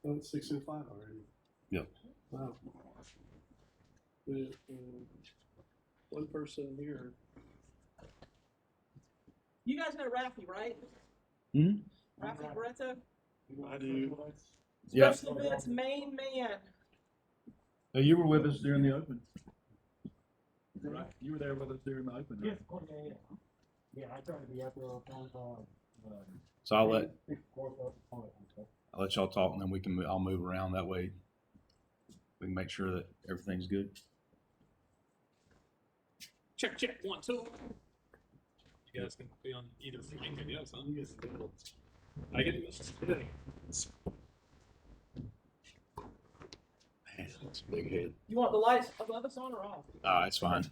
Oh, it's 6:05 already. Yep. Wow. With, one person here. You guys know Rafi, right? Hmm? Rafi Barreto? I do. Yeah. Special events main man. You were with us during the open. Right. You were there with us during the open. Right? Yeah, I try to be out there all the time. So I'll let y'all talk, and then I'll move around that way. We can make sure that everything's good. Check, 1, 2. You guys can be on either flank, I guess, huh? I get this. Man, that's a big head. You want the lights above us on or off? It's fine.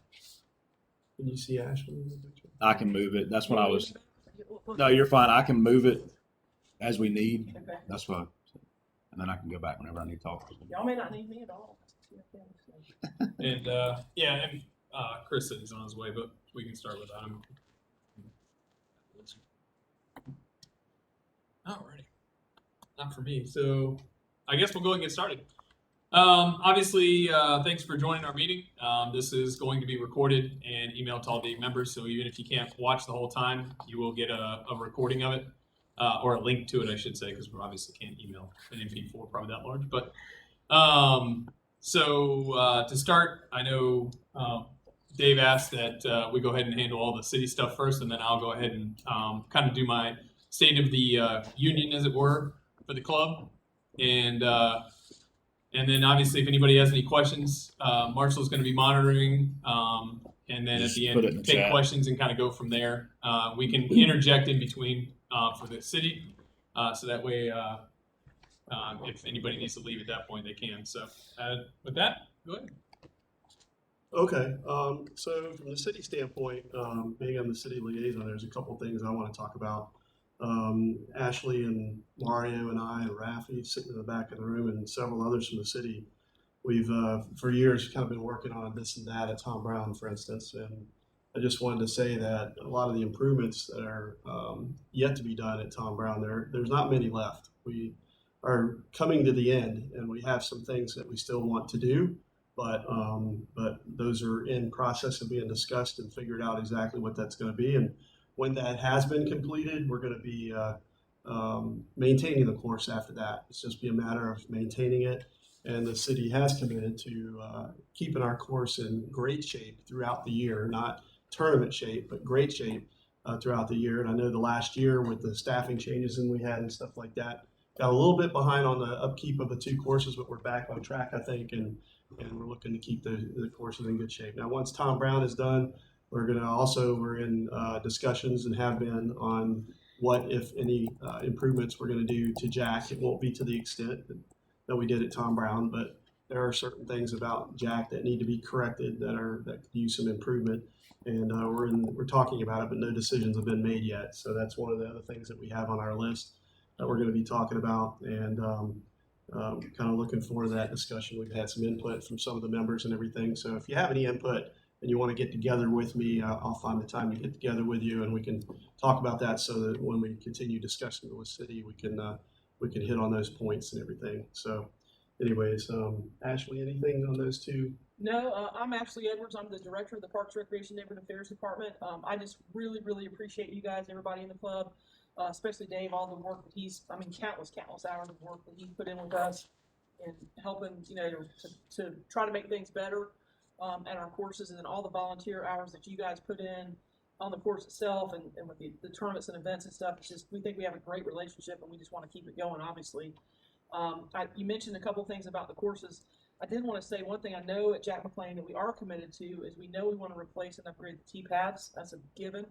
Can you see Ashley in the picture? I can move it. That's what I was. No, you're fine. I can move it as we need. Okay. That's what. And then I can go back whenever I need to talk. Y'all may not need me at all. And Chris said he's on his way, but we can start without him. Alrighty. Not for me. So I guess we'll go ahead and get started. Obviously, thanks for joining our meeting. This is going to be recorded and emailed to all the members. So even if you can't watch the whole time, you will get a recording of it, or a link to it, I should say, because we obviously can't email an MP4 probably that large. But to start, I know Dave asked that we go ahead and handle all the city stuff first, and then I'll go ahead and kind of do my state of the union, as it were, for the club. And then obviously if anybody has any questions, Marshall's going to be monitoring. And then at the end, take questions and kind of go from there. We can interject in between for the city. So that way, if anybody needs to leave at that point, they can. So with that, go ahead. Okay, so from the city standpoint, being on the city liaison, there's a couple things I want to talk about. Ashley and Mario and I and Rafi sitting in the back of the room and several others from the city. We've, for years, kind of been working on this and that at Tom Brown, for instance. And I just wanted to say that a lot of the improvements that are yet to be done at Tom Brown, there's not many left. We are coming to the end, and we have some things that we still want to do, but those are in process of being discussed and figured out exactly what that's going to be. And when that has been completed, we're going to be maintaining the course after that. It's just be a matter of maintaining it. And the city has committed to keeping our course in great shape throughout the year, not tournament shape, but great shape throughout the year. And I know the last year with the staffing changes and we had and stuff like that, got a little bit behind on the upkeep of the two courses, but we're back on track, I think, and we're looking to keep the courses in good shape. Now, once Tom Brown is done, we're in discussions and have been on what, if any, improvements we're going to do to Jack. It won't be to the extent that we did at Tom Brown, but there are certain things about Jack that need to be corrected that could use some improvement. And we're talking about it, but no decisions have been made yet. So that's one of the other things that we have on our list that we're going to be talking about, and kind of looking forward to that discussion. We've had some input from some of the members and everything. So if you have any input and you want to get together with me, I'll find the time to get together with you, and we can talk about that so that when we continue discussing with city, we can hit on those points and everything. So anyways, Ashley, anything on those two? No, I'm Ashley Edwards. I'm the director of the Parks, Recreation, Neighborhood Affairs Department. I just really, really appreciate you guys, everybody in the club, especially Dave, all the work that countless hours of work that he put in with us and helping, to try to make things better at our courses, and then all the volunteer hours that you guys put in on the course itself and with the tournaments and events and stuff. It's just, we think we have a great relationship and we just want to keep it going, obviously. You mentioned a couple things about the courses. I did want to say one thing I know at Jack McLean that we are committed to is we know we want to replace and upgrade the T-pads. That's a given.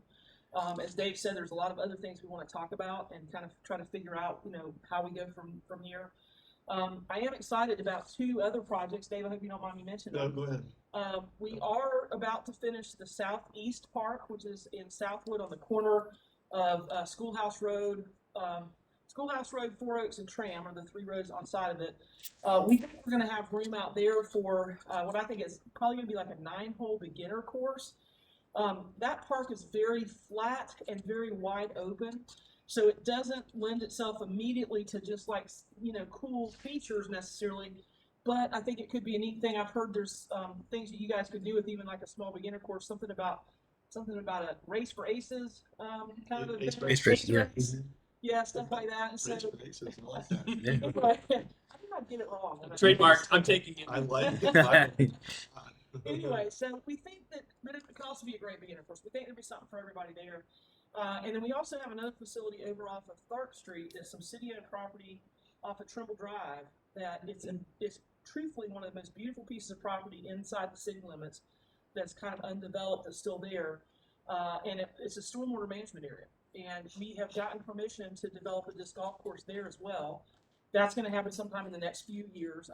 As Dave said, there's a lot of other things we want to talk about and kind of try to figure out, how we go from here. I am excited about two other projects. Dave, I hope you don't mind me mentioning them. No, go ahead. We are about to finish the Southeast Park, which is in Southwood on the corner of Schoolhouse Road, 4 Oaks, and Tram are the three roads on side of it. We think we're going to have room out there for what I think is probably going to be like a 9-hole beginner course. That park is very flat and very wide open. So it doesn't lend itself immediately to just like, cool features necessarily, but I think it could be a neat thing. I've heard there's things that you guys could do with even like a small beginner course, something about a race for aces, kind of Ace event. race. Race, yeah. Race. Yeah, stuff like that. And so, Race for aces, I like that. anyway, I think I'd get it wrong. Trademarked. I'm taking it. I like it. Anyway, so we think that it could also be a great beginner course. We think there'd be something for everybody there. And then we also have another facility over off of Tharp Street. There's some city-owned property off of Trimble Drive that it's truthfully one of the most beautiful pieces of property inside the city limits that's kind of undeveloped that's still there. And it's a stormwater management area. And we have gotten permission to develop a disc golf course there as well. That's going to happen sometime in the next few years.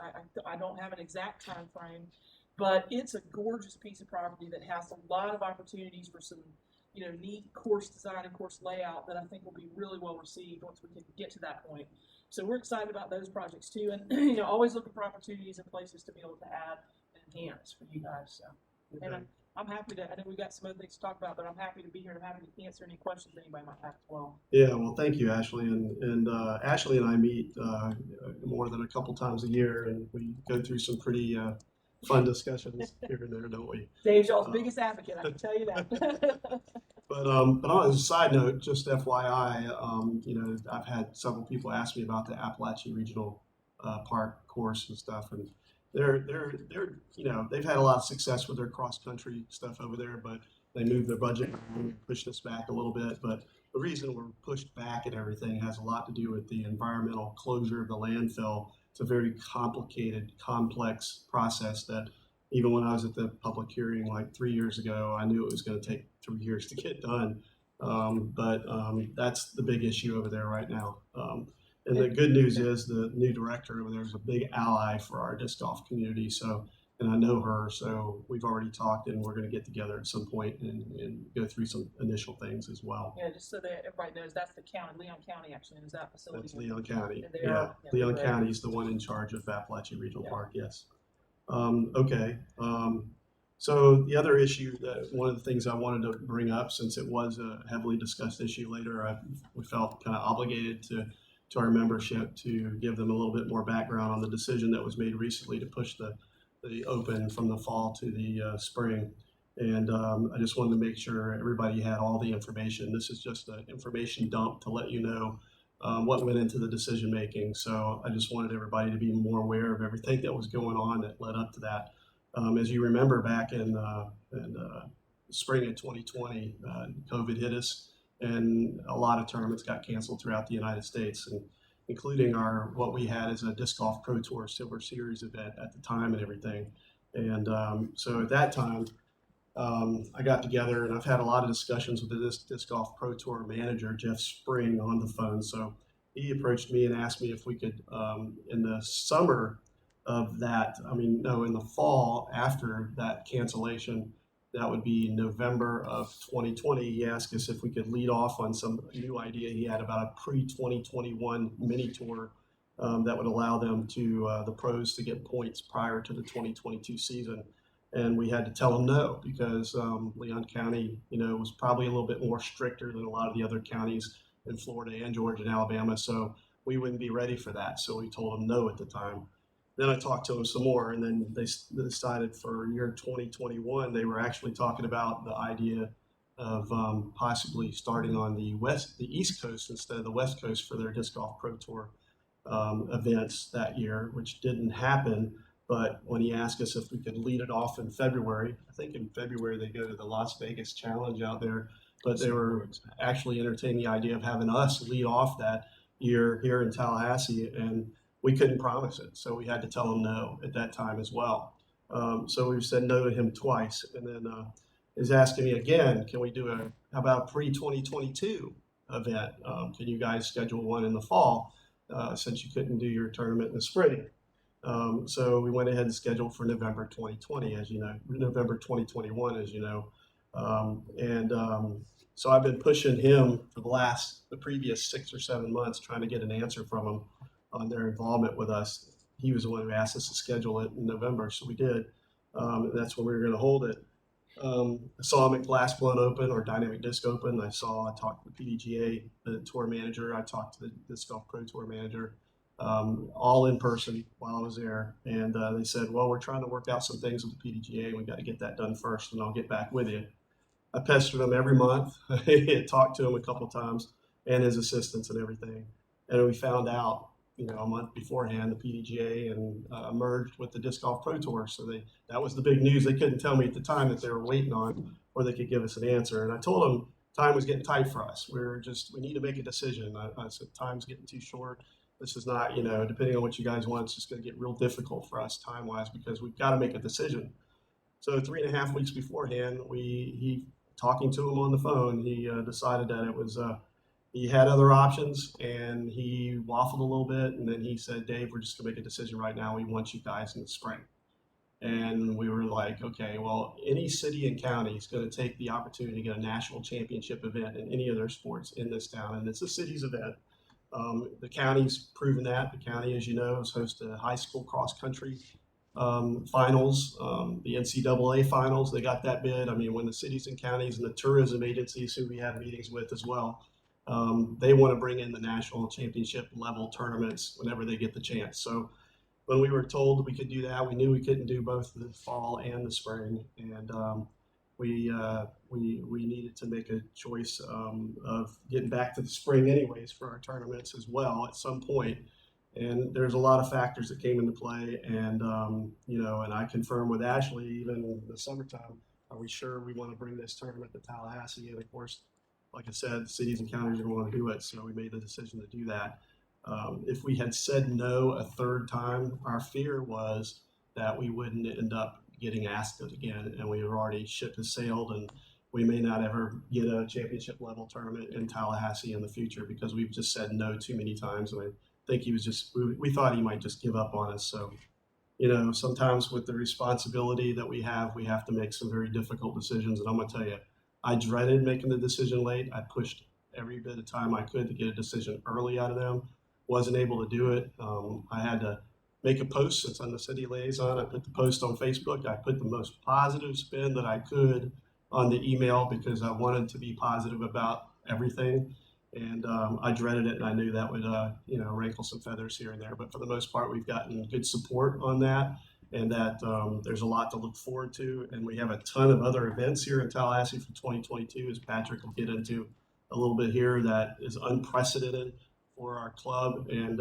I don't have an exact time frame, but it's a gorgeous piece of property that has a lot of opportunities for some, neat course design and course layout that I think will be really well received once we can get to that point. So we're excited about those projects too, and always looking for opportunities and places to be able to add and enhance for you guys. So, and I'm happy to. I know we've got some other things to talk about, but I'm happy to be here and I'm happy to answer any questions anybody might have as well. Yeah, well, thank you, Ashley. And Ashley and I meet more than a couple times a year, and we go through some pretty fun discussions here and there, don't we? Dave's y'all's biggest advocate, I can tell you that. But on a side note, just FYI, I've had several people ask me about the Appalachian Regional Park course and stuff, and they're they've had a lot of success with their cross country stuff over there, but they moved their budget and pushed us back a little bit. But the reason we're pushed back and everything has a lot to do with the environmental closure of the landfill. It's a very complicated, complex process that even when I was at the public hearing like 3 years ago, I knew it was going to take 3 years to get done. But that's the big issue over there right now. And the good news is the new director over there is a big ally for our disc golf community. So, and I know her, so we've already talked, and we're going to get together at some point and go through some initial things as well. Yeah, just so that everybody knows, that's the county, Leon County actually is that facility. That's Leon County. And they Yeah, are- yeah, Leon they're County is the one in charge of Appalachian Regional Yeah. Park. Yes. Okay. So the other issue one of the things I wanted to bring up, since it was a heavily discussed issue later, we felt kind of obligated to our membership to give them a little bit more background on the decision that was made recently to push the open from the fall to the spring. And I just wanted to make sure everybody had all the information. This is just an information dump to let you know what went into the decision making. So I just wanted everybody to be more aware of everything that was going on that led up to that. As you remember, back in spring of 2020, COVID hit us, and a lot of tournaments got canceled throughout the United States, and including what we had as a Disc Golf Pro Tour Silver Series event at the time and everything. And so at that time, I got together, and I've had a lot of discussions with the Disc Golf Pro Tour manager, Jeff Spring, on the phone. So he approached me and asked me if we could, in the summer of that, in the fall after that cancellation, that would be November of 2020. He asked us if we could lead off on some new idea he had about a pre-2021 mini tour that would allow them to the pros to get points prior to the 2022 season. And we had to tell them no, because Leon County, was probably a little bit more stricter than a lot of the other counties in Florida and Georgia and Alabama. So we wouldn't be ready for that. So we told them no at the time. Then I talked to them some more, and then they decided for year 2021, they were actually talking about the idea of possibly starting on the East Coast instead of the West Coast for their Disc Golf Pro Tour events that year, which didn't happen. But when he asked us if we could lead it off in February, I think in February they go to the Las Vegas Challenge out there, but they were actually entertaining the idea of having us lead off that year here in Tallahassee, and we couldn't promise it. So we had to tell him no at that time as well. So we've said no to him twice, and then is asking me again, can we do how about a pre-2022 event? Can you guys schedule one in the fall since you couldn't do your tournament in the spring? So we went ahead and scheduled for November 2020, as you know, November 2021, as you know. So I've been pushing him for the previous 6 or 7 months, trying to get an answer from him on their involvement with us. He was the one who asked us to schedule it in November, so we did. That's when we were going to hold it. I saw him at Glass Blown Open or Dynamic Disc Open. I talked to the PDGA, the tour manager. I talked to the Disc Golf Pro Tour manager, all in person while I was there. And they said, well, we're trying to work out some things with the PDGA. We got to get that done first, and I'll get back with you. I pestered him every month. I talked to him a couple times and his assistants and everything. And we found out, a month beforehand, the PDGA and merged with the Disc Golf Pro Tour. So that was the big news. They couldn't tell me at the time that they were waiting on, or they could give us an answer. And I told them time was getting tight for us. We need to make a decision. I said, time's getting too short. This is not, depending on what you guys want, it's just going to get real difficult for us time wise because we've got to make a decision. So 3.5 weeks beforehand, he talking to him on the phone, he decided that it was he had other options, and he waffled a little bit, and then he said, Dave, we're just gonna make a decision right now. We want you guys in the spring. And we were like, okay, well, any city and county is going to take the opportunity to get a national championship event in any of their sports in this town, and it's a city's event. The county's proven that. The county, as you know, has hosted a high school cross country finals, the NCAA finals. They got that bid. I mean, when the cities and counties and the tourism agencies who we have meetings with as well, they want to bring in the national championship level tournaments whenever they get the chance. So when we were told that we could do that, we knew we couldn't do both the fall and the spring, and we needed to make a choice of getting back to the spring anyways for our tournaments as well at some point. And there's a lot of factors that came into play, and and I confirmed with Ashley even in the summertime, are we sure we want to bring this tournament to Tallahassee? And of course, like I said, cities and counties are going to want to do it, so we made the decision to do that. If we had said no a third time, our fear was that we wouldn't end up getting asked it again, and we have already ship has sailed, and we may not ever get a championship level tournament in Tallahassee in the future because we've just said no too many times. And I think he was we thought he might just give up on us. So, sometimes with the responsibility that we have to make some very difficult decisions. And I'm going to tell you, I dreaded making the decision late. I pushed every bit of time I could to get a decision early out of them. Wasn't able to do it. I had to make a post since I'm the city liaison. I put the post on Facebook. I put the most positive spin that I could on the email because I wanted to be positive about everything. And I dreaded it, and I knew that would, rankle some feathers here and there. But for the most part, we've gotten good support on that, and that there's a lot to look forward to. And we have a ton of other events here in Tallahassee for 2022, as Patrick will get into a little bit here, that is unprecedented for our club. And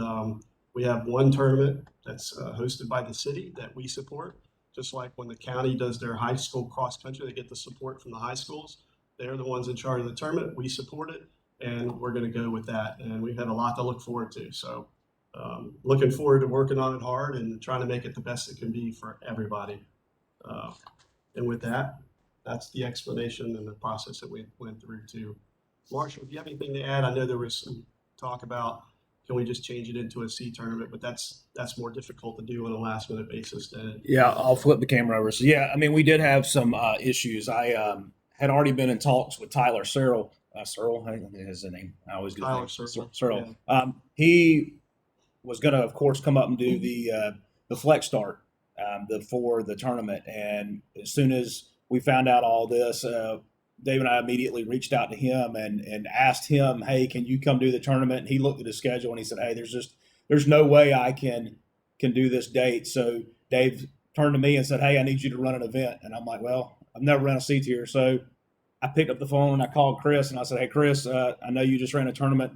we have one tournament that's hosted by the city that we support. Just like when the county does their high school cross country, they get the support from the high schools. They're the ones in charge of the tournament. We support it, and we're going to go with that. And we've had a lot to look forward to. So looking forward to working on it hard and trying to make it the best it can be for everybody. And with that, that's the explanation and the process that we went through to. Marshall, do you have anything to add? I know there was some talk about, can we just change it into a C tournament, but that's more difficult to do on a last minute basis than Yeah, I'll flip the camera over. So yeah, I mean, we did have some issues. I had already been in talks with Tyler Searle. Searle, I think is the name. I always get Tyler his name. Searle. Searle. He was going to, of course, come up and do the flex start for the tournament. And as soon as we found out all this, Dave and I immediately reached out to him and asked him, hey, can you come do the tournament? And he looked at his schedule and he said, hey, there's no way I can do this date. So Dave turned to me and said, hey, I need you to run an event. And I'm like, well, I've never run a C tier. So I picked up the phone and I called Chris and I said, hey, Chris, I know you just ran a tournament.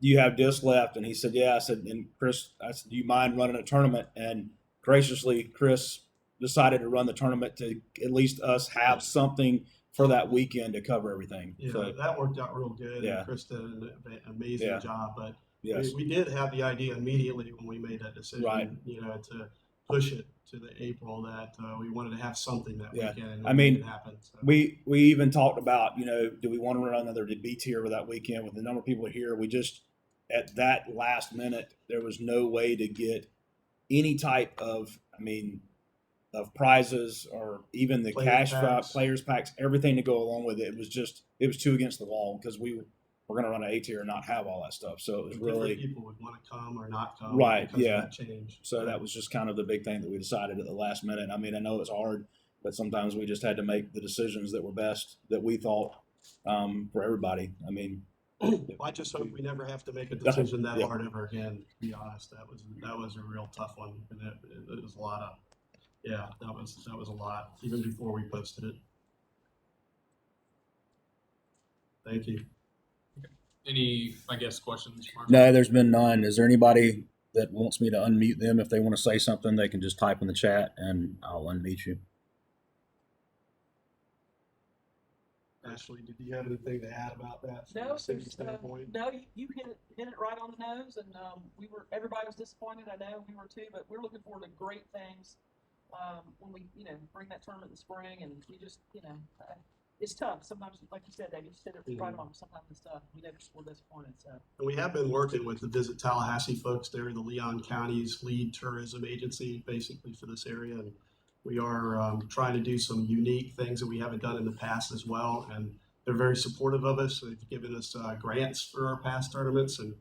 Do you have discs left? And he said, yeah. I said, and Chris, I said, do you mind running a tournament? And graciously, Chris decided to run the tournament to at least us have something for that weekend to cover everything. Yeah, so, that worked out real good. Yeah. And Chris did an amazing job. But yes. we did have the idea immediately when we made that decision, Right. To push it to the April, that we wanted to have something that weekend. And I mean, it happen. So. We even talked about, do we want to run another B tier with that weekend with the number of people here? We just, at that last minute, there was no way to get any type of prizes or even the players packs, everything to go along with it. It was too against the wall because we were going to run an A tier and not have all that stuff. So it was really, people would want to come or not come. Right. Because Yeah. of that change. So that was just kind of the big thing that we decided at the last minute. I mean, I know it's hard but sometimes we just had to make the decisions that were best that we thought for everybody. I mean, I just hope we never have to make a decision that hard ever again, to be honest. That was a real tough one, and it was a lot of, yeah, that was a lot, even before we posted it. Thank you. Any, I guess, questions? Mark? no, there's been none. Is there anybody that wants me to unmute them? If they want to say something, they can just type in the chat and I'll unmute you. Ashley, did you have anything to add about that from No, the city there's, standpoint? no, you hit it right on the nose, and everybody was disappointed. I know we were too, but we're looking forward to great things when we bring that tournament in the spring, and we just it's tough sometimes. Like you said, Dave, you said it right on. Sometimes it's tough. We're disappointed. So And we have been working with the Visit Tallahassee folks. They're the Leon County's lead tourism agency, basically, for this area. And we are trying to do some unique things that we haven't done in the past as well. And they're very supportive of us. They've given us grants for our past tournaments, and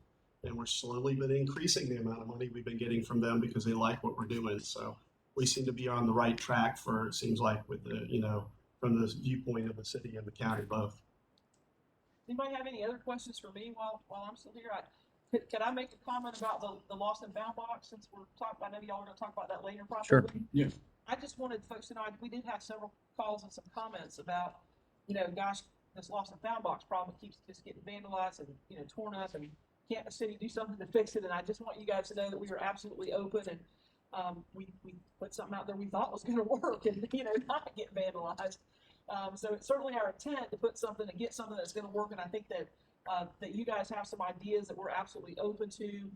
we're slowly been increasing the amount of money we've been getting from them because they like what we're doing. So we seem to be on the right track for, it seems like, with the, from the viewpoint of the city and the county both. anybody have any other questions for me while I'm still here? Can I make a comment about the lost and found box, since we're talking? I know y'all are going to talk about that later, probably. Sure. Yeah. I just wanted folks to know we did have several calls and some comments about, gosh, this lost and found box problem keeps just getting vandalized and torn up, and can't the city do something to fix it? And I just want you guys to know that we are absolutely open, and we put something out there we thought was going to work and not get vandalized. So it's certainly our intent to put something and get something that's going to work, and I think that that you guys have some ideas that we're absolutely open to.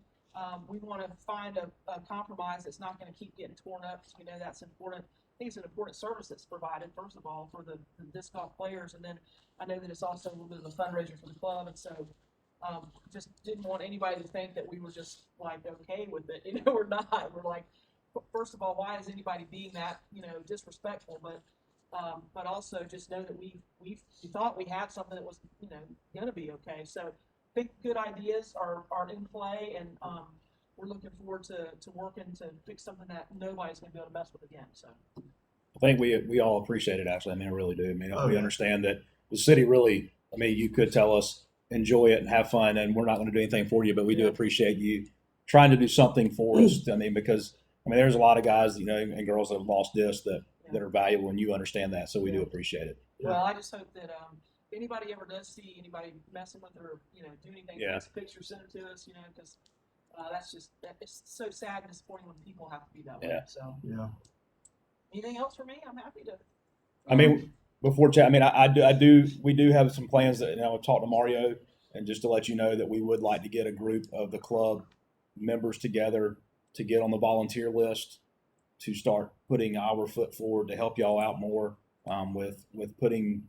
We want to find a compromise that's not going to keep getting torn up, because we know that's important. I think it's an important service that's provided, first of all, for the disc golf players, and then I know that it's also a little bit of a fundraiser for the club, and so just didn't want anybody to think that we were just like okay with it. We're not. We're like, first of all, why is anybody being that disrespectful? But also just know that we thought we had something that was going to be okay. So I think good ideas are in play, and we're looking forward to working to fix something that nobody's going to be able to mess with again. So I think we all appreciate it, actually. I mean, I really do. I mean, Oh, we yeah. understand that the city really, I mean, you could tell us, enjoy it and have fun, and we're not going to do anything for you, but we do Yeah. appreciate you trying to do something for us. I mean, because, there's a lot of guys, and girls that have lost discs that are valuable, and you understand that, so we do appreciate it. Yeah. Well, I just hope that if anybody ever does see anybody messing with it or do anything, Yeah. takes a picture, send it to us, because it's so sad and disappointing when people have to be that way. Yeah. So Yeah. anything else for me? I'm happy to. I mean, before chat, I mean, we do have some plans that, I've talked to Mario, and just to let you know that we would like to get a group of the club members together to get on the volunteer list to start putting our foot forward to help y'all out more with putting,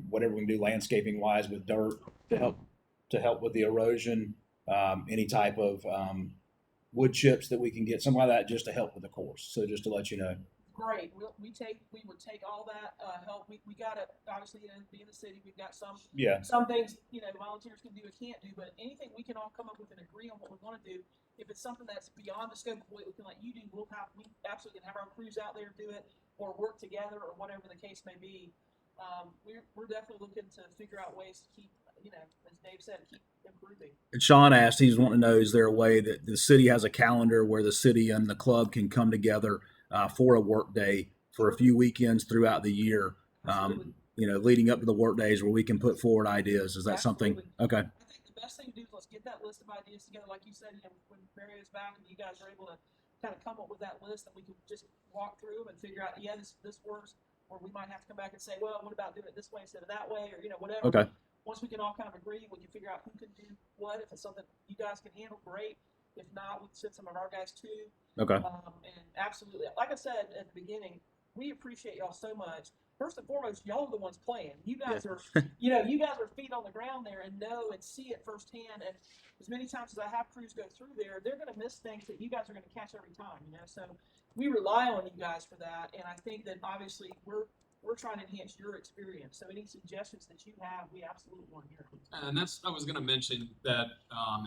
whatever we can do landscaping wise with dirt to help with the erosion, any type of wood chips that we can get, something like that, just to help with the course. So just to let you know. Great. We would take all that help. We got to obviously be in the city. We've got some things volunteers can do and can't do, but anything we can all come up with and agree on what we want to do. If it's something that's beyond the scope of what we can let you do, we absolutely can have our crews out there do it, or work together, or whatever the case may be. We're definitely looking to figure out ways to keep, as Dave said, keep improving. And Sean asked, he's wanting to know, is there a way that the city has a calendar where the city and the club can come together for a work day for a few weekends throughout the year, leading up to the work days, where we can put forward ideas? Is that something? Okay. I think the best thing to do is let's get that list of ideas together. Like you said, when Mario's back and you guys are able to kind of come up with that list, and we can just walk through them and figure out, this works, or we might have to come back and say, well, what about doing it this way instead of that way, or whatever. Okay. Once we can all kind of agree, we can figure out who can do what. If it's something you guys can handle, great. If not, we can send some of our guys too. Okay. And absolutely, like I said at the beginning, we appreciate y'all so much. First and foremost, y'all are the ones playing. You guys are, you guys are feet on the ground there and know and see it firsthand. And as many times as I have crews go through there, they're going to miss things that you guys are going to catch every time. So we rely on you guys for that. And I think that obviously we're trying to enhance your experience. So any suggestions that you have, we absolutely want to hear. And I was going to mention that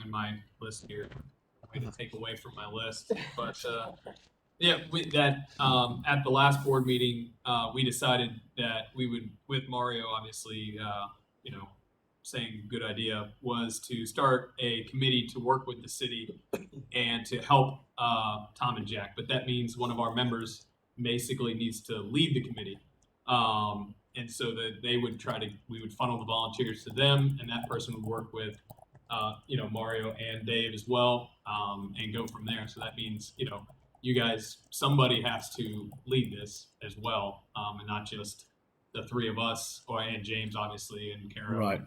in my list here. To take away from my list, but Yeah, at the last board meeting, we decided that we would, with Mario, obviously, saying good idea, was to start a committee to work with the city and to help Tom and Jack. But that means one of our members basically needs to lead the committee. And so that we would funnel the volunteers to them, and that person would work with, Mario and Dave as well, and go from there. So that means, you guys, somebody has to lead this as well, and not just the three of us, and James, obviously, and Kara. Right.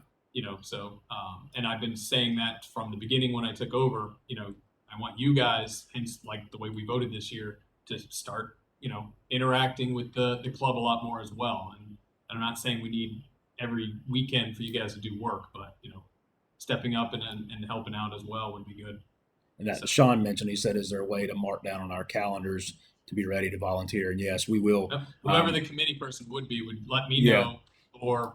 And I've been saying that from the beginning when I took over. I want you guys, hence like the way we voted this year, to start, interacting with the club a lot more as well. And I'm not saying we need every weekend for you guys to do work, but stepping up and helping out as well would be good. And that Sean mentioned, he said, is there a way to mark down on our calendars to be ready to volunteer? And yes, we will. Whoever the committee person would be would let me know, or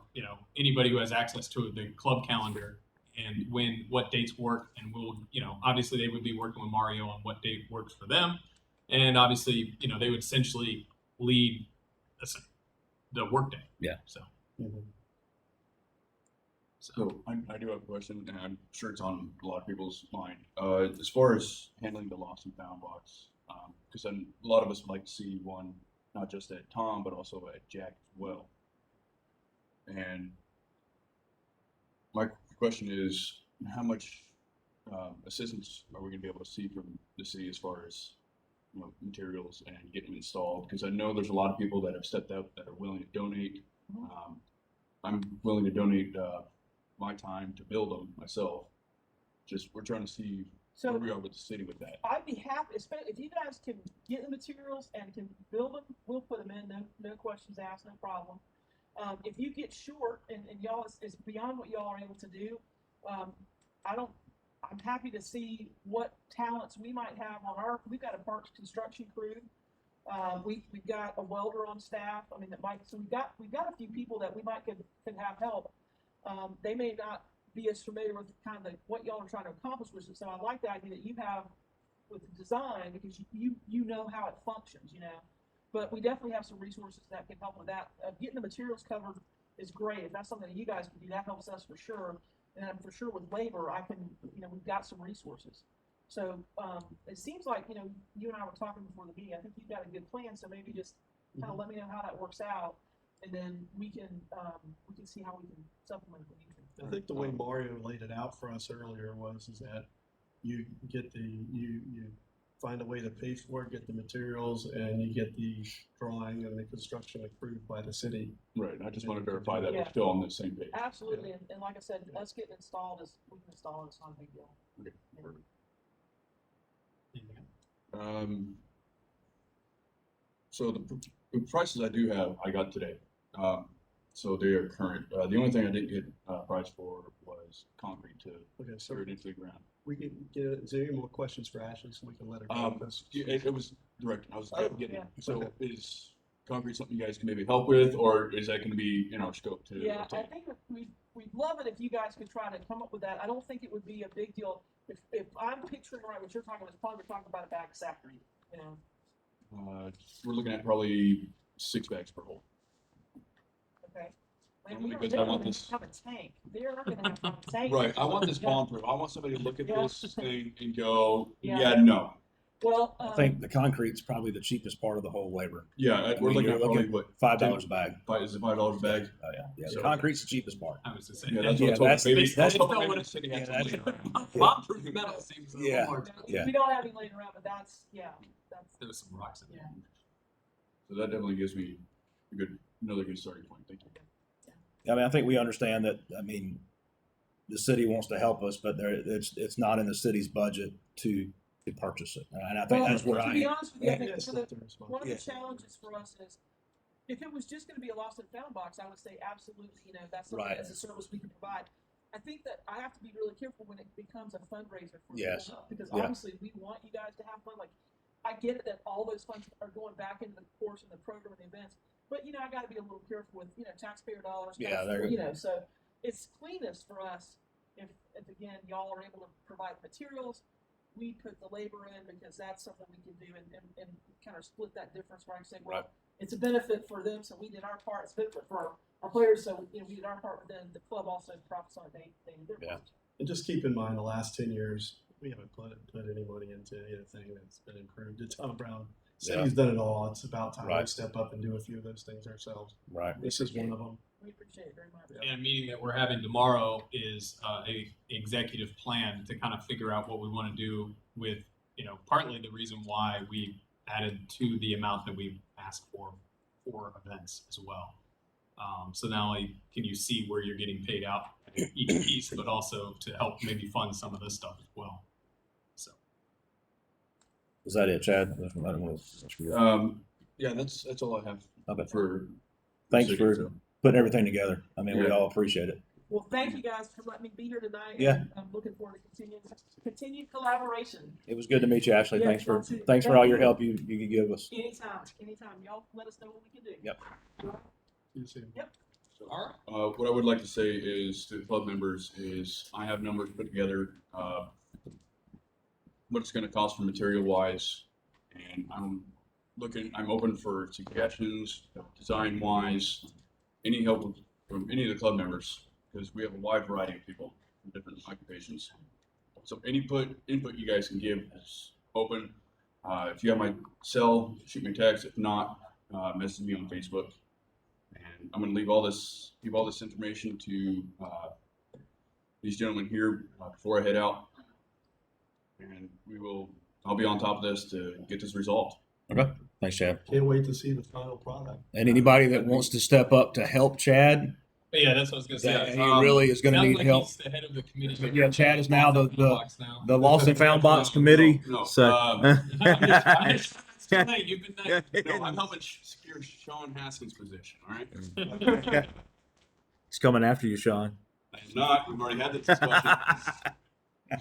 anybody who has access to the club calendar and what dates work, and we'll obviously they would be working with Mario on what date works for them, and obviously they would essentially lead the work day. Yeah. So. Mhm. So I do have a question, and I'm sure it's on a lot of people's mind. As far as handling the lost and found box, because a lot of us would like to see one not just at Tom but also at Jack as well. And my question is, how much assistance are we going to be able to see from the city as far as materials and getting installed? Because I know there's a lot of people that have stepped up that are willing to donate. I'm willing to donate my time to build them myself. Just we're trying to see So where we are with the city with that. I'd be happy, especially if you guys can get the materials and can build them, we'll put them in, no questions asked, no problem. If you get short and y'all is beyond what y'all are able to do, I'm happy to see what talents we might have we've got a parks construction crew. We've got a welder on staff. I mean, so we've got a few people that we might could have help. They may not be as familiar with kind of what y'all are trying to accomplish with it. So I like the idea that you have with the design, because you know how it functions, But we definitely have some resources that can help with that. Getting the materials covered is great. If that's something that you guys can do, that helps us for sure. And then for sure with labor, we've got some resources. So it seems like, you and I were talking before the meeting. I think you've got a good plan. So maybe just kind of let me know how that works out, and then we can see how we can supplement if we need to. I think the way Mario laid it out for us earlier is that you get you find a way to pay for it, get the materials, and you get the drawing and the construction approved by the city. Right. I just want to verify that Yeah. we're still on the same page. Absolutely, and like I said, us getting installed we can install it. It's not a big deal. Okay. Yeah. Perfect. So the prices I do have, I got today. So they are current. The only thing I didn't get a price for was concrete to Okay, so stir it into the ground. we can get. Is there any more questions for Ashley so we can let her go? It was direct. I was getting. yeah. So Okay. is concrete something you guys can maybe help with, or is that going to be in our scope to Yeah, I obtain? think we'd love it if you guys could try to come up with that. I don't think it would be a big deal. If I'm picturing right what you're talking about, it's probably we're talking about a bag of saccharin, We're looking at probably 6 bags per hole. Okay. Only because I want this- Have a tank. They're not gonna have a tank. Right. I want this Yeah. bomb-proof. I want somebody to look at Yeah. this thing and go, Yeah. yeah, no. Well, I think the concrete's probably the cheapest part of the whole labor. Yeah, we're looking at probably what? $5 a bag. Is it $5 a bag? Oh yeah, So- concrete's the cheapest part. I was just saying. Yeah, that's Yeah, what I told that's- maybe. that's- I was hoping that's maybe what the city had yeah, some that's- laying around. Bomb-proof metal seems a little Yeah. more. Yeah. we don't have any laying around, but that's. There was some rocks in there. Yeah. So that definitely gives me another good starting point. Thank you. I mean, I think we understand that. I mean, the city wants to help us, but it's not in the city's budget to purchase it, and I think that's where to I be am. honest with you, I Yeah, think It's for not the, their responsibility. one of Yeah. the challenges for us is, if it was just going to be a lost and found box, I would say absolutely, that's something Right. as a service we can provide. I think that I have to be really careful when it becomes a fundraiser for Yes. the club, because Yeah. obviously we want you guys to have fun. Like, I get it that all those funds are going back into the course and the program and the events, but I got to be a little careful with taxpayer dollars. Yeah, there- So it's cleanest for us if again y'all are able to provide materials. we put the labor in, because that's something we can do and kind of split that difference where I say, well, Right. it's a benefit for them, so we did our part, it's a benefit for our players, so, you know, we did our part, but then the club also profits on it, they did their Yeah. part. And just keep in mind, the last 10 years, we haven't put any money into anything that's been improved. It's Tom Brown. City's done it all. It's about time we Right. step up and do a few of those things ourselves. Right. This is one of them. We appreciate it very much. Yeah. And a meeting that we're having tomorrow is a executive plan to kind of figure out what we want to do with, you know, partly the reason why we added to the amount that we asked for events as well. So not only can you see where you're getting paid out each piece, but also to help maybe fund some of this stuff as well. So Is that it, Chad? I don't know. Yeah, that's all I have Okay. for. Thanks city, for so. putting everything together. I mean, we Yeah. all appreciate it. Well, thank you guys for letting me be here tonight. Yeah. And I'm looking forward to continued collaboration. It was good to meet you, Ashley. Yeah, Thanks for you too. thanks for Thank all your you. help you could give us. Anytime. Y'all let us know what we can do. Yep. See you soon. all right. What I would like to say is to the club members is I have numbers put together, what it's going to cost for material wise, and I'm open for suggestions, design wise, any help from any of the club members, because we have a wide variety of people from different occupations. So any input you guys can give is open. If you have my cell, shoot me a text. If not, message me on Facebook. And I'm going to leave all this information to these gentlemen here before I head out, and I'll be on top of this to get this resolved. Okay. Thanks, Chad. Can't wait to see the final product. And anybody that wants to step up to help Chad, But yeah, that's what I was gonna say. that he really is going to Sounds need like help. he's the head of the committee. But yeah, Chad is now the now. the Lost and Found Box Committee. No, So I'm just saying, you've been nice. No, I'm helping secure Sean Haskins' position. All right. he's coming after you, Sean. I am not. We've already had this discussion.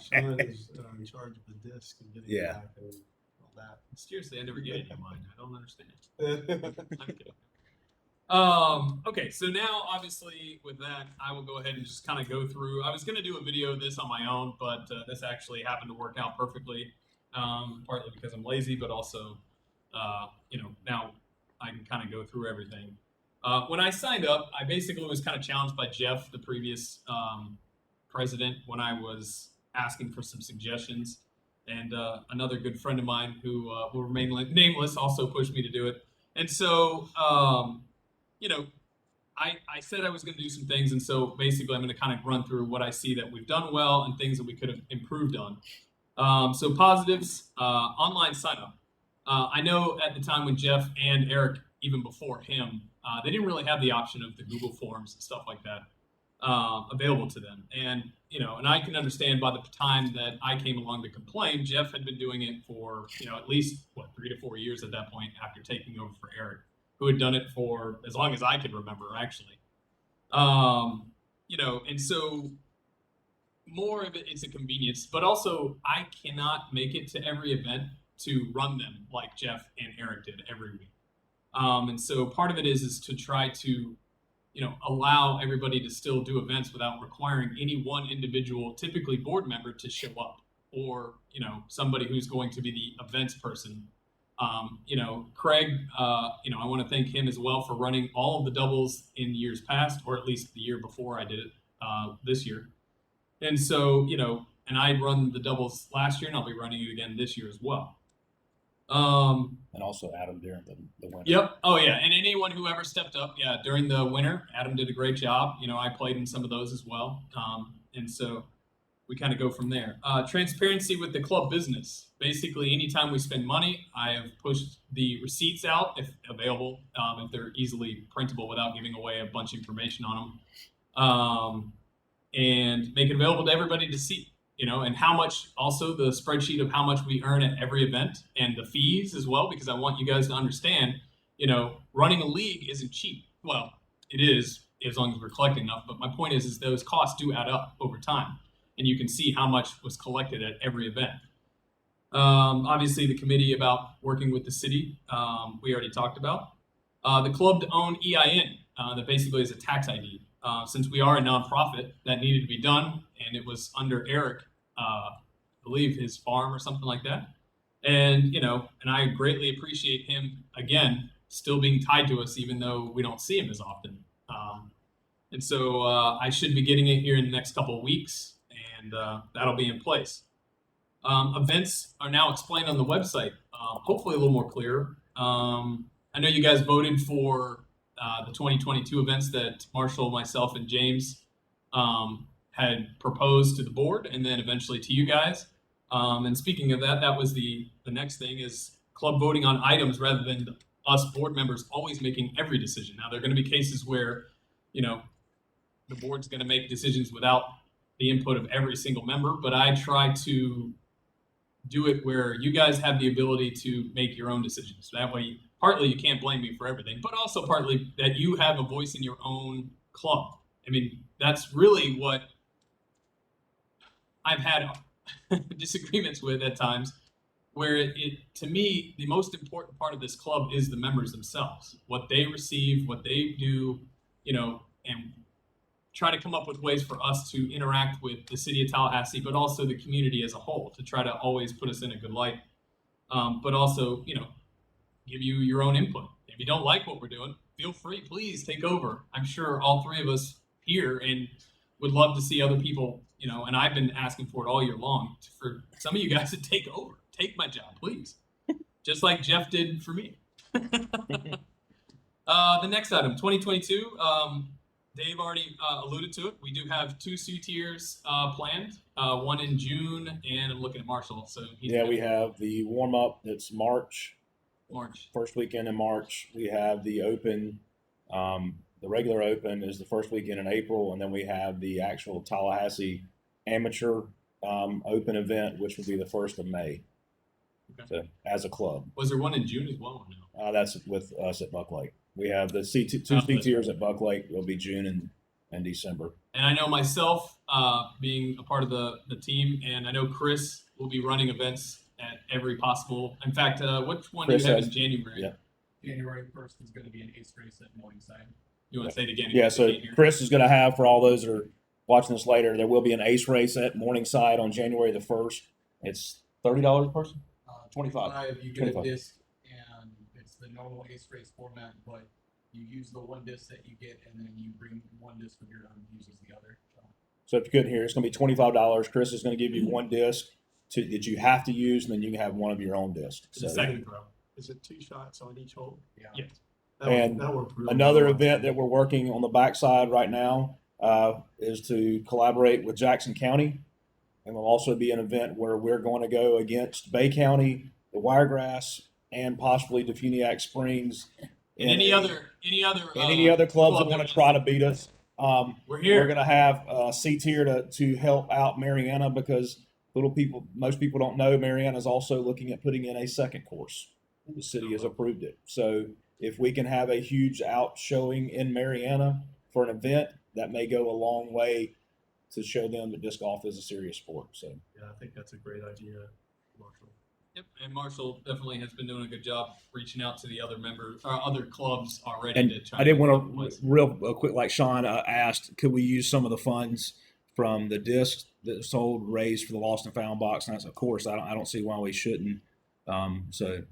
Sean is in charge of the disc and getting Yeah. it back and all that. Seriously, I never get it in mine. I don't understand. That's I'm kidding. Okay, so now obviously with that, I will go ahead and just kind of go through. I was going to do a video of this on my own, but this actually happened to work out perfectly, partly because I'm lazy, but also, now I can kind of go through everything. When I signed up, I basically was kind of challenged by Jeff, the previous president, when I was asking for some suggestions. And another good friend of mine who will remain nameless also pushed me to do it. And so, I said I was going to do some things. And so basically, I'm going to kind of run through what I see that we've done well and things that we could have improved on. So positives, online sign up. I know at the time when Jeff and Eric, even before him, they didn't really have the option of the Google Forms and stuff like that available to them. And, and I can understand by the time that I came along to complain, Jeff had been doing it for, at least, 3 to 4 years at that point after taking over for Eric, who had done it for as long as I could remember, actually. And so more of it is a convenience, but also I cannot make it to every event to run them like Jeff and Eric did every week. And so part of it is to try to, allow everybody to still do events without requiring any one individual, typically board member, to show up, or, somebody who's going to be the events person. Craig, I want to thank him as well for running all of the doubles in years past, or at least the year before I did it this year. And so, and I run the doubles last year, and I'll be running it again this year as well. And also Adam during the winter. Yep. Oh yeah. And anyone who ever stepped up, during the winter, Adam did a great job. I played in some of those as well. And so we kind of go from there. Transparency with the club business. Basically, anytime we spend money, I have pushed the receipts out if available, if they're easily printable without giving away a bunch of information on them, and make it available to everybody to see. And how much, also the spreadsheet of how much we earn at every event and the fees as well, because I want you guys to understand, running a league isn't cheap. Well, it is as long as we're collecting enough. But my point is those costs do add up over time, and you can see how much was collected at every event. Obviously, the committee about working with the city, we already talked about. The club-owned EIN, that basically is a tax ID. Since we are a nonprofit, that needed to be done, and it was under Eric believe his farm or something like that. And, and I greatly appreciate him, again, still being tied to us, even though we don't see him as often. And so I should be getting it here in the next couple of weeks, and that'll be in place. Events are now explained on the website, hopefully a little more clear. I know you guys voted for the 2022 events that Marshall, myself, and James had proposed to the board, and then eventually to you guys. And speaking of that, that was the next thing is club voting on items rather than us board members always making every decision. Now, there are going to be cases where, the board's going to make decisions without the input of every single member, but I try to do it where you guys have the ability to make your own decisions. That way, partly you can't blame me for everything, but also partly that you have a voice in your own club. I mean, that's really what I've had disagreements with at times, where it to me, the most important part of this club is the members themselves, what they receive, what they do, and try to come up with ways for us to interact with the city of Tallahassee, but also the community as a whole, to try to always put us in a good light. But also, give you your own input. If you don't like what we're doing, feel free, please take over. I'm sure all three of us here and would love to see other people, and I've been asking for it all year long for some of you guys to take over, take my job, please. Just like Jeff did for me. The next item, 2022. Dave already alluded to it. We do have 2 C tiers planned, one in June, and I'm looking at Marshall. So we have the warm up that's March, first weekend in March. We have the open, the regular open is the first weekend in April, and then we have the actual Tallahassee amateur open event, which will be the 1st of May. Okay. So, as a club. Was there one in June as well or no? That's with us at Buck Lake. We have the two C tiers at Buck Lake. Will be June and December. And I know myself being a part of the team, and I know Chris will be running events at every possible. In fact, which one Chris do you have has, in January? Yeah. January 1st is going to be an ace race at Morningside. You want to say it again? Yeah, so Chris is going to have, for all those that are watching this later, there will be an ace race at Morningside on January the 1st. It's $30 a person? 25. You get 25. a disc, and it's the normal ace race format, but you use the one disc that you get, and then you bring one disc of your own, uses the other. So if you couldn't hear, it's going to be $25. Chris is going to give you one disc that you have to use, and then you can have one of your own discs. The second throw. Is it 2 shots on each hole? Yeah. Yes. That worked really Another well. event that we're working on the backside right now is to collaborate with Jackson County. And will also be an event where we're going to go against Bay County, the Wiregrass, and possibly Defuniak Springs. And any other clubs that want to try to beat us. We're here. We're going to have C tier to help out Mariana, because most people don't know Mariana is also looking at putting in a second course. The city has approved it. So if we can have a huge outshowing in Mariana for an event, that may go a long way to show them that disc golf is a serious sport. So Yeah, I think that's a great idea, Marshall. Yep, and Marshall definitely has been doing a good job reaching out to the other members or other clubs already. And to try I did to want to real quick, like Sean asked, could we use some of the funds from the discs that sold raised for the Lost and Found box? And that's, of course, I don't see why we shouldn't. So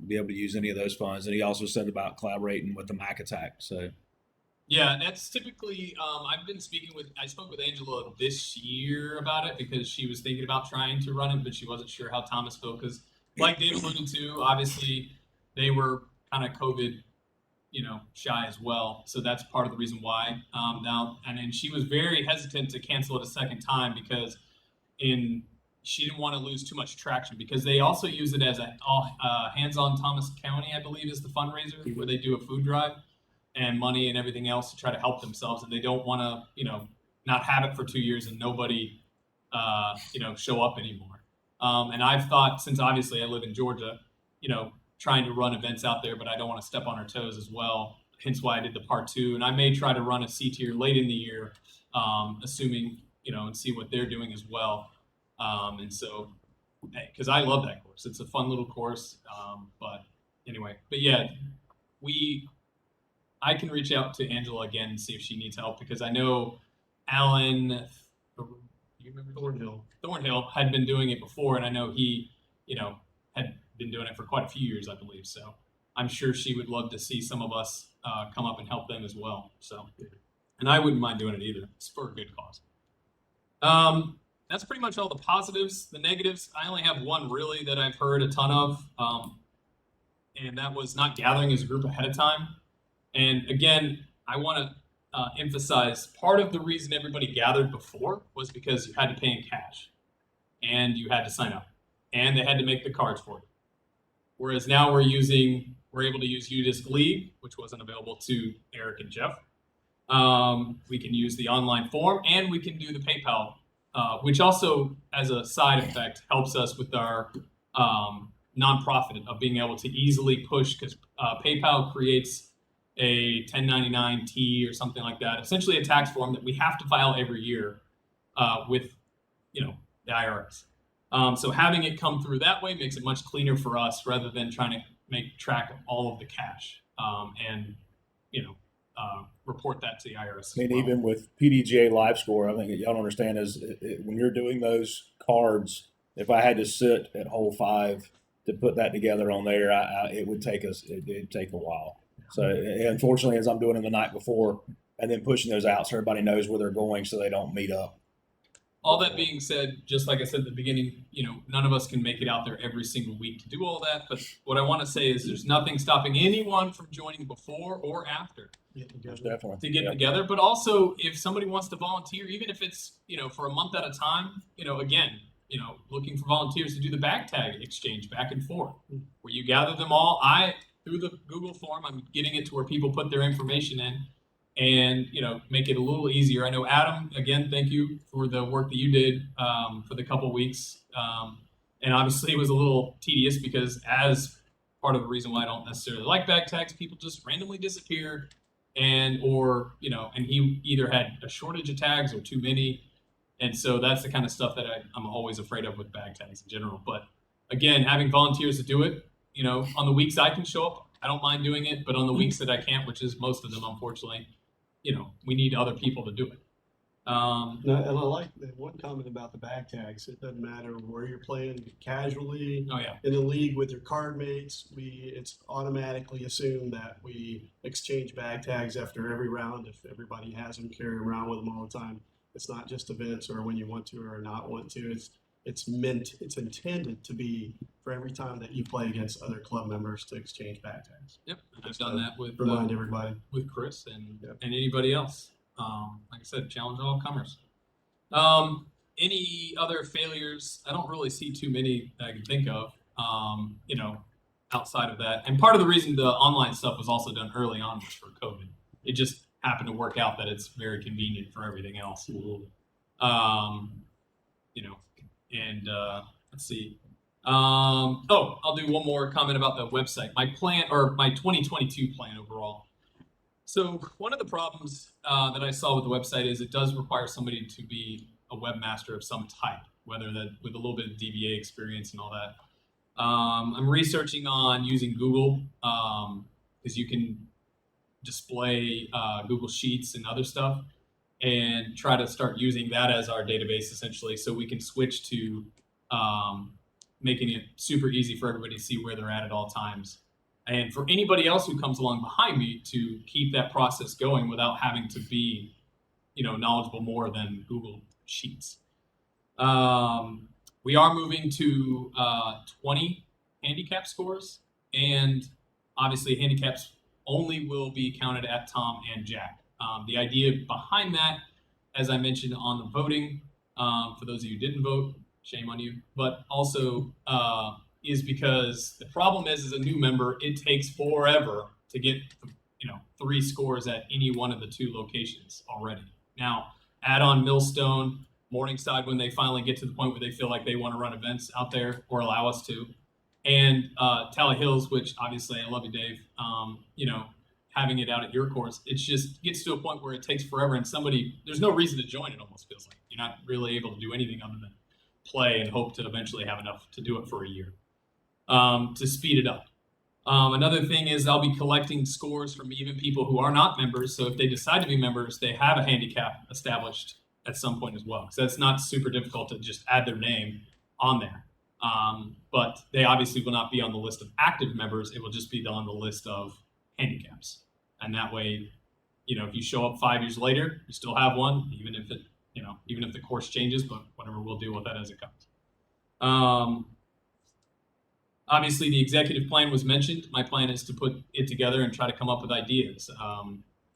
be able to use any of those funds. And he also said about collaborating with the Mac Attack. So yeah, that's typically. I spoke with Angela this year about it because she was thinking about trying to run it, but she wasn't sure how Thomas felt because, like Dave alluded to, obviously they were kind of COVID, shy as well. So that's part of the reason why. And she was very hesitant to cancel it a second time because she didn't want to lose too much traction because they also use it as a hands-on Thomas County, I believe, is the fundraiser where they do a food drive and money and everything else to try to help themselves, and they don't want to, not have it for 2 years and nobody, show up anymore. And I've thought, since obviously I live in Georgia, trying to run events out there, but I don't want to step on her toes as well. Hence why I did the part 2, and I may try to run a C tier late in the year, assuming and see what they're doing as well. And so, because I love that course, it's a fun little course. But yeah, I can reach out to Angela again and see if she needs help because I know Alan Do you remember? Thornhill. Thornhill had been doing it before, and I know he, had been doing it for quite a few years, I believe. So I'm sure she would love to see some of us come up and help them as well. So, and I wouldn't mind doing it either. It's for a good cause. That's pretty much all the positives. The negatives, I only have one really that I've heard a ton of, and that was not gathering as a group ahead of time. And again, I want to emphasize part of the reason everybody gathered before was because you had to pay in cash, and you had to sign up, and they had to make the cards for you. Whereas now we're able to use UDisc League, which wasn't available to Eric and Jeff. We can use the online form, and we can do the PayPal, which also, as a side effect, helps us with our nonprofit of being able to easily push, because PayPal creates a 1099-T or something like that, essentially a tax form that we have to file every year with, the IRS. So having it come through that way makes it much cleaner for us rather than trying to make track of all of the cash and report that to the IRS. I mean, even with PDGA Live Score, I think y'all don't understand is when you're doing those cards, if I had to sit at hole 5 to put that together on there, it would take it'd take a while. So unfortunately, as I'm doing it the night before and then pushing those out so everybody knows where they're going so they don't meet up. All that being said, just like I said at the beginning, none of us can make it out there every single week to do all that. But what I want to say is there's nothing stopping anyone from joining before or after Definitely. to get together. But also, if somebody wants to volunteer, even if it's, for a month at a time, again, looking for volunteers to do the bag tag exchange back and forth, where you gather them all. Through the Google form, I'm getting it to where people put their information in and, make it a little easier. I know, Adam, again, thank you for the work that you did for the couple weeks. And obviously it was a little tedious because as part of the reason why I don't necessarily like bag tags, people just randomly disappear and he either had a shortage of tags or too many. And so that's the kind of stuff that I'm always afraid of with bag tags in general. But again, having volunteers to do it, on the weeks I can show up, I don't mind doing it. But on the weeks that I can't, which is most of them, unfortunately, we need other people to do it. And I like that one comment about the bag tags. It doesn't matter where you're playing casually Oh yeah. in the league with your card mates. It's automatically assumed that we exchange bag tags after every round if everybody has them, carry them around with them all the time. It's not just events or when you want to or not want to. It's intended to be for every time that you play against other club members to exchange bag tags. Yep. I've done that with Remind everybody. with Chris and Yep. and anybody else. Like I said, challenge all comers. Any other failures? I don't really see too many that I can think of. Outside of that, and part of the reason the online stuff was also done early on was for COVID. It just happened to work out that it's very convenient for everything else. And let's see. I'll do one more comment about the website. My plan, or my 2022 plan overall. So one of the problems that I saw with the website is it does require somebody to be a webmaster of some type, whether that with a little bit of DBA experience and all that. I'm researching on using Google because you can display Google Sheets and other stuff, and try to start using that as our database essentially, so we can switch to making it super easy for everybody to see where they're at all times. And for anybody else who comes along behind me to keep that process going without having to be, knowledgeable more than Google Sheets. We are moving to 20 handicap scores, and obviously handicaps only will be counted at Tom and Jack. The idea behind that, as I mentioned on the voting, for those of you who didn't vote, shame on you, but also is because the problem is, as a new member, it takes forever to get 3 scores at any one of the 2 locations already. Now, add on Millstone, Morningside when they finally get to the point where they feel like they want to run events out there or allow us to, and Tally Hills, which obviously I love you, Dave. Having it out at your course, it just gets to a point where it takes forever, and there's no reason to join. It almost feels like you're not really able to do anything other than play and hope to eventually have enough to do it for a year. To speed it up. Another thing is I'll be collecting scores from even people who are not members. So if they decide to be members, they have a handicap established at some point as well. So it's not super difficult to just add their name on there. But they obviously will not be on the list of active members. It will just be on the list of handicaps. And that way, you know, if you show up 5 years later, you still have one, even if it, you know, even if the course changes, but whatever, we'll deal with that as it comes. Obviously, the executive plan was mentioned. My plan is to put it together and try to come up with ideas.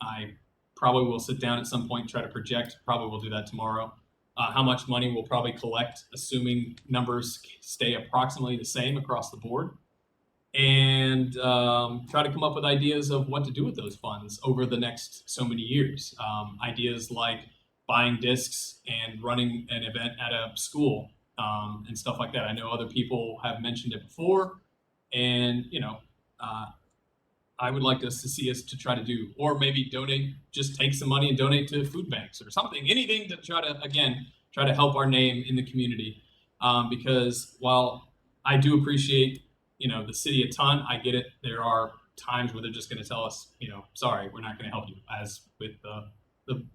I probably will sit down at some point and try to project. Probably will do that tomorrow. How much money we'll probably collect, assuming numbers stay approximately the same across the board, and try to come up with ideas of what to do with those funds over the next so many years. Ideas like buying discs and running an event at a school, and stuff like that. I know other people have mentioned it before, and you know, I would like us to see us to try to do, or maybe donate, just take some money and donate to food banks or something, anything to try to, again, try to help our name in the community. Because while I do appreciate, you know, the city a ton, I get it. There are times where they're just going to tell us, you know, sorry, we're not going to help you. As with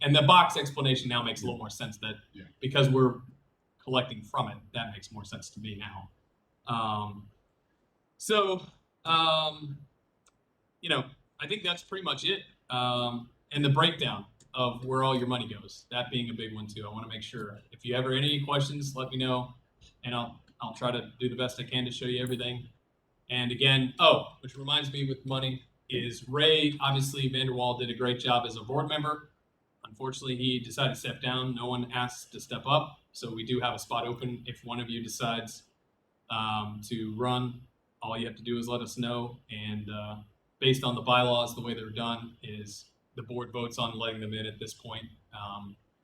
and the box explanation now makes a little more sense that because we're collecting from it, that makes more sense to me now. You know, I think that's pretty much it. And the breakdown of where all your money goes, that being a big one too. I want to make sure if you ever any questions, let me know, and I'll try to do the best I can to show you everything. And again, which reminds me with money is Ray, obviously Vanderwall did a great job as a board member. Unfortunately, he decided to step down. No one asked to step up. So we do have a spot open. If one of you decides to run, all you have to do is let us know. And based on the bylaws, the way they're done is the board votes on letting them in at this point,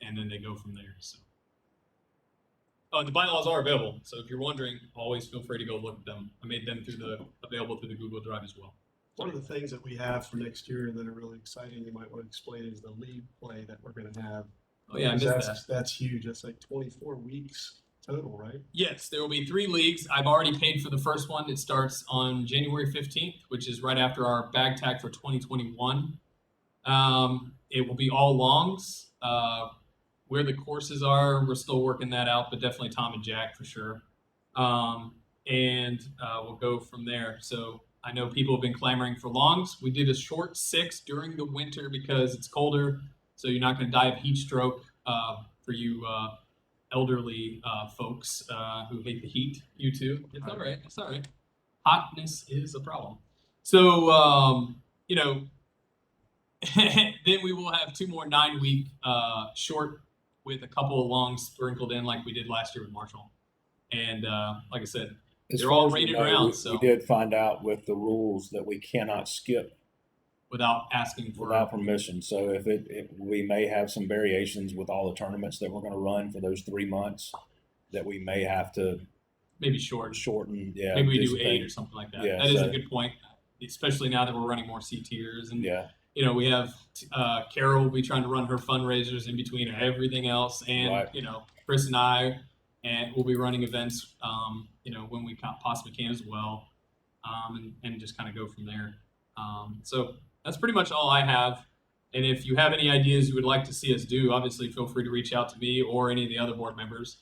and then they go from there. So, the bylaws are available. So if you're wondering, always feel free to go look at them. I made them available through the Google Drive as well. One of the things that we have for next year that are really exciting, you might want to explain, is the league play that we're going to have. Oh yeah, I missed that. That's huge. That's like 24 weeks total, right? Yes, there will be 3 leagues. I've already paid for the first one. It starts on January 15th, which is right after our bag tag for 2021. It will be all longs. Where the courses are, we're still working that out, but definitely Tom and Jack for sure. We'll go from there. So I know people have been clamoring for longs. We did a short 6 during the winter because it's colder, so you're not going to die of heat stroke for you elderly folks who hate the heat. You too. It's all right. It's all right. Hotness is a problem. So, you know, then we will have 2 more 9-week short with a couple of longs sprinkled in like we did last year with Marshall. And like I said, As they're far all as we rated know, around. So we did find out with the rules that we cannot skip without asking for without permission. So if we may have some variations with all the tournaments that we're going to run for those 3 months that we may have to maybe shorten. Yeah, maybe we do do some 8 things. or something like that. Yeah, That is so- a good point, especially now that we're running more C tiers. And Yeah, you know, we have Carol will be trying to run her fundraisers in between everything else, and Right. you know, Chris and I, and we'll be running events, you know, when we possibly can as well, and just kind of go from there. So that's pretty much all I have. And if you have any ideas you would like to see us do, obviously feel free to reach out to me or any of the other board members.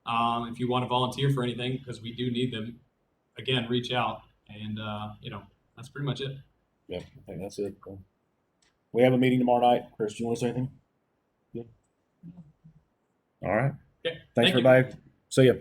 If you want to volunteer for anything, because we do need them, again, reach out. And you know, that's pretty much it. yeah, I think that's it. We have a meeting tomorrow night. Chris, do you want to say anything? Good. All right. Okay. Thanks, Thank you. everybody. See ya.